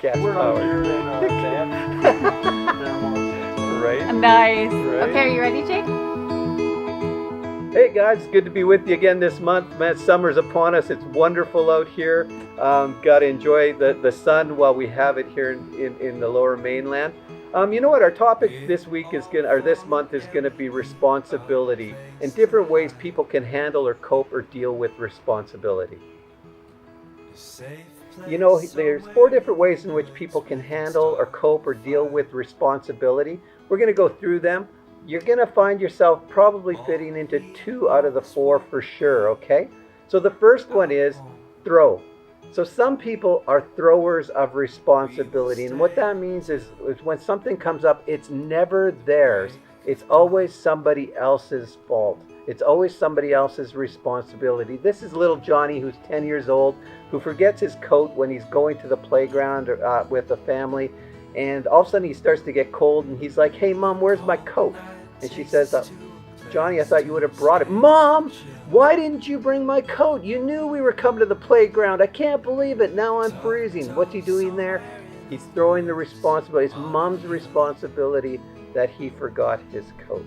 Gas We're not powered. here in Right? Nice. Right. Okay, are you ready, Jake? Hey guys, it's good to be with you again this month. Man, summer's upon us. It's wonderful out here. Got to enjoy the sun while we have it here in the Lower Mainland. You know what? Our topic this month is gonna be responsibility and different ways people can handle or cope or deal with responsibility. You know, there's 4 different ways in which people can handle or cope or deal with responsibility. We're gonna go through them. You're going to find yourself probably fitting into 2 out of the 4 for sure, okay? So the first one is throw. So some people are throwers of responsibility, and what that means is when something comes up, it's never theirs. It's always somebody else's fault. It's always somebody else's responsibility. This is little Johnny, who's 10 years old, who forgets his coat when he's going to the playground with the family, and all of a sudden he starts to get cold, and he's like, "Hey Mom, where's my coat?" And she says, "Johnny, I thought you would have brought it." "Mom, why didn't you bring my coat? You knew we were coming to the playground. I can't believe it. Now I'm freezing." What's he doing there? He's throwing the responsibility. It's Mom's responsibility that he forgot his coat.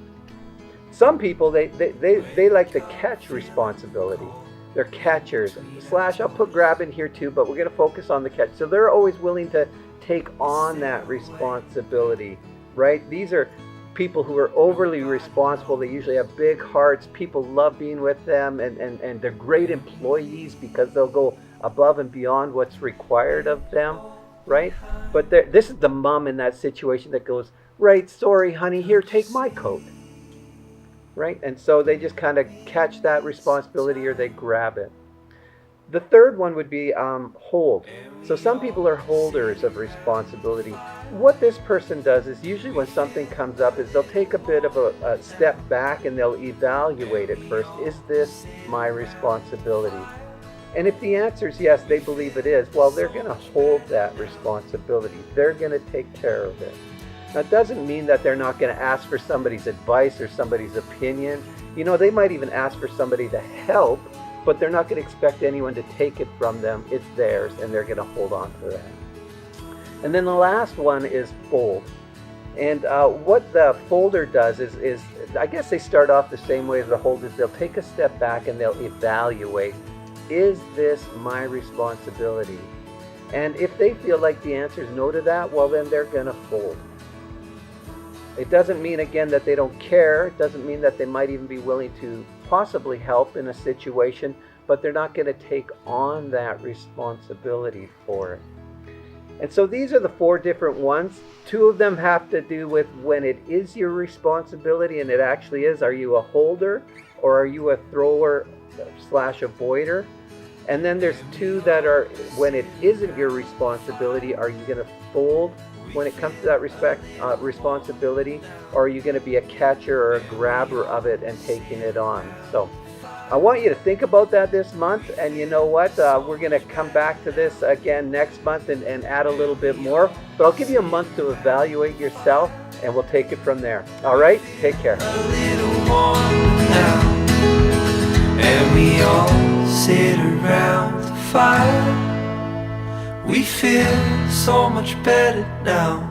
Some people, they like to catch responsibility. They're catchers. / I'll put grab in here too, but we're going to focus on the catch. So they're always willing to take on that responsibility, right? These are people who are overly responsible. They usually have big hearts. People love being with them, and they're great employees because they'll go above and beyond what's required of them, right? But this is the mom in that situation that goes, "Right, sorry honey, here, take my coat." Right? And so they just kind of catch that responsibility, or they grab it. The third one would be hold. So some people are holders of responsibility. What this person does is usually when something comes up is they'll take a bit of a step back and they'll evaluate it first. Is this my responsibility? And if the answer is yes, they believe it is, well, they're going to hold that responsibility. They're going to take care of it. Now, it doesn't mean that they're not going to ask for somebody's advice or somebody's opinion. You know, they might even ask for somebody to help, but they're not going to expect anyone to take it from them. It's theirs, and they're going to hold on to that. And then the last one is fold. And what the folder does is, I guess they start off the same way as the holders. They'll take a step back and they'll evaluate, is this my responsibility? And if they feel like the answer is no to that, well, then they're going to fold. It doesn't mean, again, that they don't care. It doesn't mean that they might even be willing to possibly help in a situation, but they're not going to take on that responsibility for it. And so these are the 4 different ones. 2 of them have to do with when it is your responsibility, and it actually is. Are you a holder or are you a thrower / avoider? And then there's 2 that are when it isn't your responsibility. Are you going to fold when it comes to that responsibility, or are you going to be a catcher or a grabber of it and taking it on? So I want you to think about that this month, and you know what? We're going to come back to this again next month and add a little bit more, but I'll give you a month to evaluate yourself, and we'll take it from there. All right? Take care. A little warmer now, and we all sit around the fire. We feel so much better now.